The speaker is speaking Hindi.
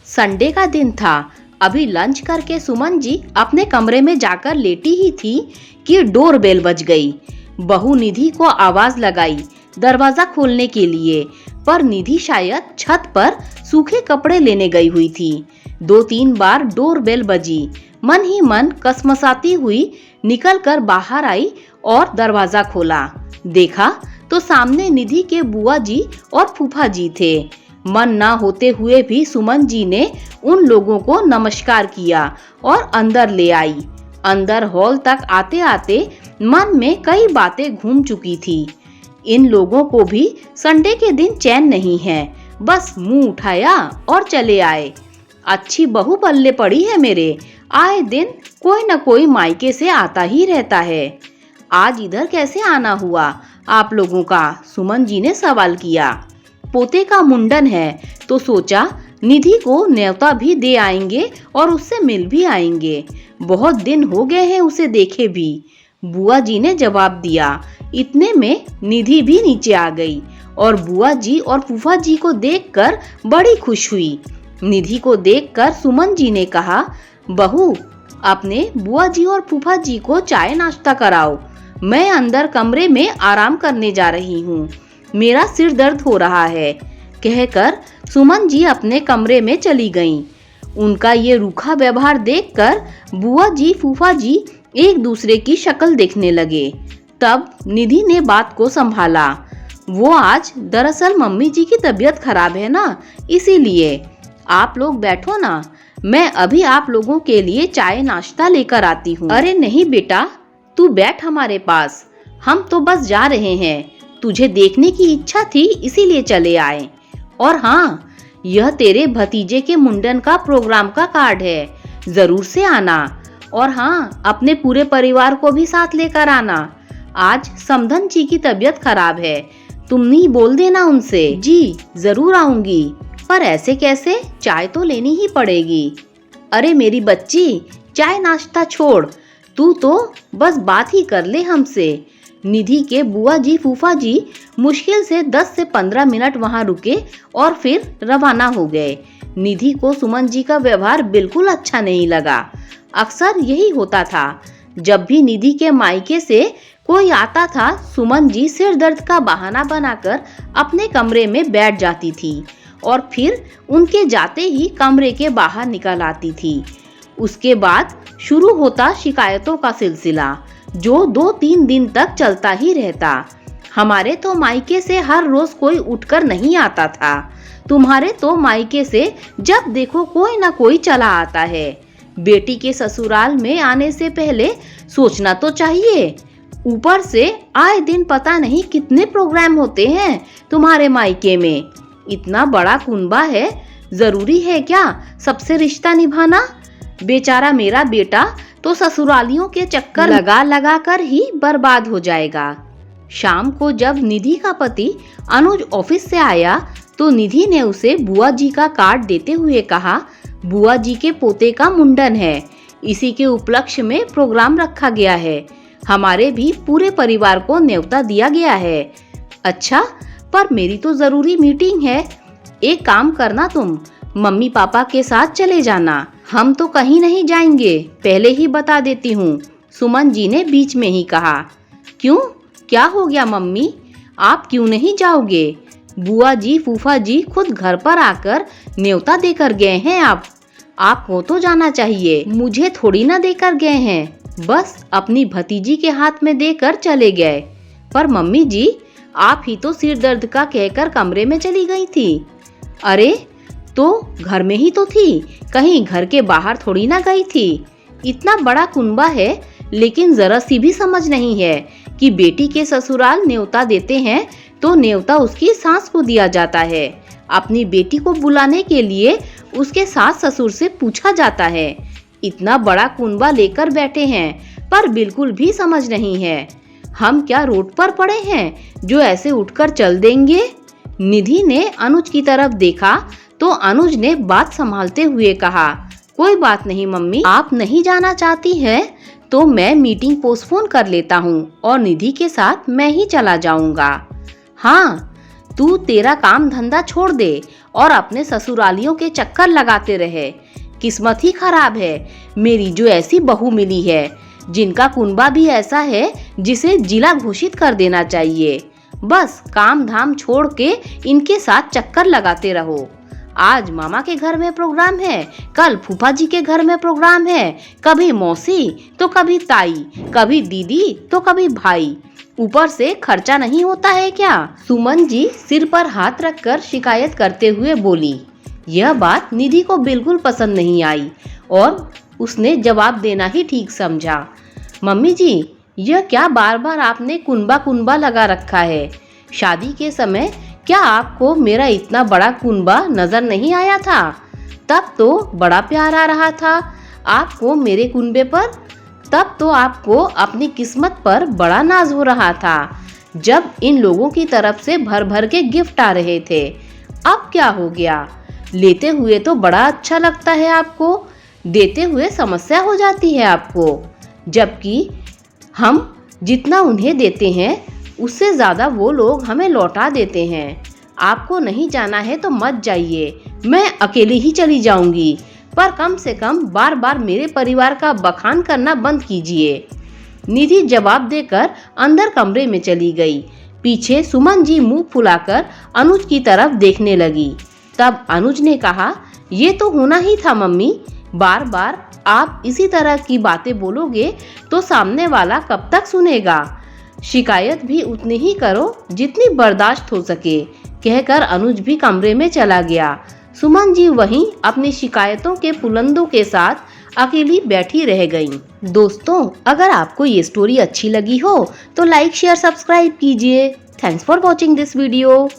संडे का दिन था। अभी लंच करके सुमन जी अपने कमरे में जाकर लेटी ही थी कि डोरबेल बज गई। बहू निधि को आवाज लगाई दरवाजा खोलने के लिए, पर निधि शायद छत पर सूखे कपड़े लेने गई हुई थी। 2-3 बार डोरबेल बजी। मन ही मन कसमसाती हुई निकलकर बाहर आई और दरवाजा खोला। देखा तो सामने निधि के बुआ जी और फूफा जी थे। मन ना होते हुए भी सुमन जी ने उन लोगों को नमस्कार किया और अंदर ले आई। अंदर हॉल तक आते आते मन में कई बातें घूम चुकी थी। इन लोगों को भी संडे के दिन चैन नहीं है, बस मुंह उठाया और चले आए। अच्छी बहू पल्ले पड़ी है मेरे, आए दिन कोई न कोई मायके से आता ही रहता है। आज इधर कैसे आना हुआ आप लोगों का? सुमन जी ने सवाल किया। पोते का मुंडन है तो सोचा निधि को न्योता भी दे आएंगे और उससे मिल भी आएंगे। बहुत दिन हो गए हैं उसे देखे भी, बुआ जी ने जवाब दिया। इतने में निधि भी नीचे आ गई और बुआ जी और फूफा जी को देखकर बड़ी खुश हुई। निधि को देखकर सुमन जी ने कहा, बहू अपने बुआ जी और फूफा जी को चाय नाश्ता कराओ। मैं अंदर कमरे में आराम करने जा रही हूँ, मेरा सिर दर्द हो रहा है। कहकर सुमन जी अपने कमरे में चली गईं। उनका ये रूखा व्यवहार देखकर बुआ जी फूफा जी एक दूसरे की शक्ल देखने लगे। तब निधि ने बात को संभाला। वो आज दरअसल मम्मी जी की तबीयत खराब है ना, इसीलिए। आप लोग बैठो ना, मैं अभी आप लोगों के लिए चाय नाश्ता लेकर आती हूँ। अरे नहीं बेटा, तू बैठ हमारे पास, हम तो बस जा रहे हैं। तुझे देखने की इच्छा थी इसीलिए चले आए। और हाँ, यह तेरे भतीजे के मुंडन का प्रोग्राम का कार्ड है, जरूर से आना। और हाँ, अपने पूरे परिवार को भी साथ लेकर आना। आज समधन जी की तबीयत खराब है, तुम नहीं बोल देना उनसे। जी जरूर आऊंगी, पर ऐसे कैसे? चाय तो लेनी ही पड़ेगी। अरे मेरी बच्ची, चाय नाश्ता छोड़, तू तो बस बात ही कर ले हमसे। निधि के बुआ जी फूफा जी मुश्किल से 10 से 15 मिनट वहां रुके और फिर रवाना हो गए। निधि को सुमन जी का व्यवहार बिल्कुल अच्छा नहीं लगा। अक्सर यही होता था, जब भी निधि के मायके से कोई आता था, सुमन जी सिर दर्द का बहाना बनाकर अपने कमरे में बैठ जाती थी और फिर उनके जाते ही कमरे के बाहर निकल आती थी। उसके बाद शुरू होता शिकायतों का सिलसिला, जो 2-3 दिन तक चलता ही रहता। हमारे तो मायके से हर रोज कोई उठकर नहीं आता था, तुम्हारे तो मायके से जब देखो कोई ना कोई चला आता है। बेटी के ससुराल में आने से पहले सोचना तो चाहिए। ऊपर से आए दिन पता नहीं कितने प्रोग्राम होते हैं तुम्हारे मायके में। इतना बड़ा कुनबा है, जरूरी है क्या सबसे रिश्ता निभाना? बेचारा मेरा बेटा तो ससुरालियों के चक्कर लगा लगा कर ही बर्बाद हो जाएगा। शाम को जब निधि का पति अनुज ऑफिस से आया तो निधि ने उसे बुआ जी का कार्ड देते हुए कहा, बुआ जी के पोते का मुंडन है, इसी के उपलक्ष्य में प्रोग्राम रखा गया है। हमारे भी पूरे परिवार को न्योता दिया गया है। अच्छा, पर मेरी तो जरूरी मीटिंग है। एक काम करना, तुम मम्मी पापा के साथ चले जाना। हम तो कहीं नहीं जाएंगे, पहले ही बता देती हूँ, सुमन जी ने बीच में ही कहा। क्यों, क्या हो गया मम्मी, आप क्यों नहीं जाओगे? बुआ जी फूफा जी खुद घर पर आकर न्योता देकर गए हैं। आपको तो जाना चाहिए, मुझे थोड़ी ना देकर गए हैं, बस अपनी भतीजी के हाथ में देकर चले गए। पर मम्मी जी, आप ही तो सिर दर्द का कहकर कमरे में चली गई थी। अरे तो घर में ही तो थी, कहीं घर के बाहर थोड़ी ना गई थी। इतना बड़ा कुनबा है, लेकिन जरा सी भी समझ नहीं है कि बेटी के ससुराल न्योता देते हैं तो न्योता उसकी सास को दिया जाता है। अपनी बेटी को बुलाने के लिए उसके सास ससुर से पूछा जाता है। इतना बड़ा कुनबा लेकर बैठे हैं, पर बिल्कुल भी समझ नहीं है। हम क्या रोड पर पड़े हैं जो ऐसे उठकर चल देंगे? निधि ने अनुज की तरफ देखा तो अनुज ने बात संभालते हुए कहा, कोई बात नहीं मम्मी, आप नहीं जाना चाहती हैं तो मैं मीटिंग पोस्टपोन कर लेता हूँ और निधि के साथ मैं ही चला जाऊंगा। हाँ, तू तेरा काम धंधा छोड़ दे और अपने ससुरालियों के चक्कर लगाते रहे। किस्मत ही खराब है मेरी जो ऐसी बहू मिली है, जिनका कुनबा भी ऐसा है जिसे जिला घोषित कर देना चाहिए। बस काम धाम छोड़ के इनके साथ चक्कर लगाते रहो। आज मामा के घर में प्रोग्राम है, कल फूफा जी के घर में प्रोग्राम है, कभी मौसी तो कभी ताई, कभी दीदी तो कभी भाई, ऊपर से खर्चा नहीं होता है क्या? सुमन जी सिर पर हाथ रखकर शिकायत करते हुए बोली। यह बात निधि को बिल्कुल पसंद नहीं आई और उसने जवाब देना ही ठीक समझा। मम्मी जी, यह क्या बार बार आपने कुनबा कुनबा लगा रखा है? शादी के समय क्या आपको मेरा इतना बड़ा कुनबा नजर नहीं आया था? तब तो बड़ा प्यार आ रहा था आपको मेरे कुनबे पर। तब तो आपको अपनी किस्मत पर बड़ा नाज हो रहा था, जब इन लोगों की तरफ से भर भर के गिफ्ट आ रहे थे। अब क्या हो गया? लेते हुए तो बड़ा अच्छा लगता है आपको, देते हुए समस्या हो जाती है आपको। जबकि हम जितना उन्हें देते हैं उससे ज़्यादा वो लोग हमें लौटा देते हैं। आपको नहीं जाना है तो मत जाइए, मैं अकेली ही चली जाऊंगी, पर कम से कम बार बार मेरे परिवार का बखान करना बंद कीजिए। निधि जवाब देकर अंदर कमरे में चली गई। पीछे सुमन जी मुंह फुलाकर अनुज की तरफ देखने लगी। तब अनुज ने कहा, ये तो होना ही था मम्मी, बार बार आप इसी तरह की बातें बोलोगे तो सामने वाला कब तक सुनेगा? शिकायत भी उतनी ही करो जितनी बर्दाश्त हो सके, कहकर अनुज भी कमरे में चला गया। सुमन जी वहीं अपनी शिकायतों के पुलंदों के साथ अकेली बैठी रह गईं। दोस्तों, अगर आपको ये स्टोरी अच्छी लगी हो तो लाइक शेयर सब्सक्राइब कीजिए। Thanks for watching this video.